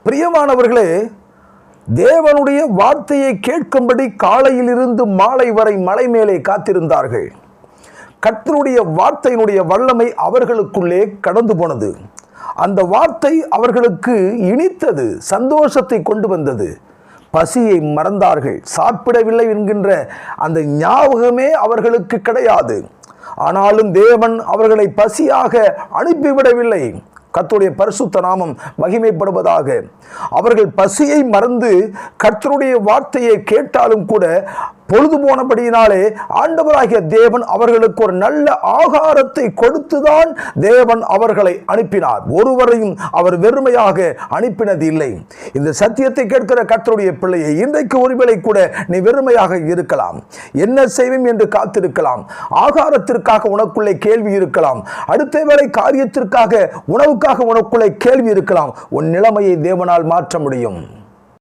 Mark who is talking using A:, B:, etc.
A: பிரியமானவர்களே, தேவனுடைய வார்த்தையை கேட்கும்படி காலையிலிருந்து மாலை வரை மலை மேலே காத்திருந்தார்கள். கர்த்தருடைய வார்த்தையினுடைய வல்லமை அவர்களுக்குள்ளே கடந்து போனது. அந்த வார்த்தை அவர்களுக்கு இனித்தது, சந்தோஷத்தை கொண்டு வந்தது. பசியை மறந்தார்கள். சாப்பிடவில்லை என்கின்ற அந்த ஞாபகமே அவர்களுக்கு கிடையாது. ஆனாலும் தேவன் அவர்களை பசியாக அனுப்பிவிடவில்லை. கர்த்தருடைய பரிசுத்த நாமம் மகிமைப்படுவதாக. அவர்கள் பசியை மறந்து கர்த்தருடைய வார்த்தையை கேட்டாலும் கூட பொழுது போனபடியினாலே ஆண்டவராகிய தேவன் அவர்களுக்கு ஒரு நல்ல ஆகாரத்தை கொடுத்துதான் தேவன் அவர்களை அனுப்பினார். ஒருவரையும் அவர் வெறுமையாக அனுப்பினது இல்லை. இந்த சத்தியத்தை கேட்கிற கர்த்தருடைய பிள்ளையை, இன்றைக்கு ஒருவேளை கூட நீ வெறுமையாக இருக்கலாம். என்ன செய்வோம் என்று காத்திருக்கலாம். ஆகாரத்திற்காக உனக்குள்ளே கேள்வி இருக்கலாம். அடுத்த வேளை காரியத்திற்காக, உணவுக்காக உனக்குள்ளே கேள்வி இருக்கலாம். உன் நிலைமையை தேவனால் மாற்ற முடியும்.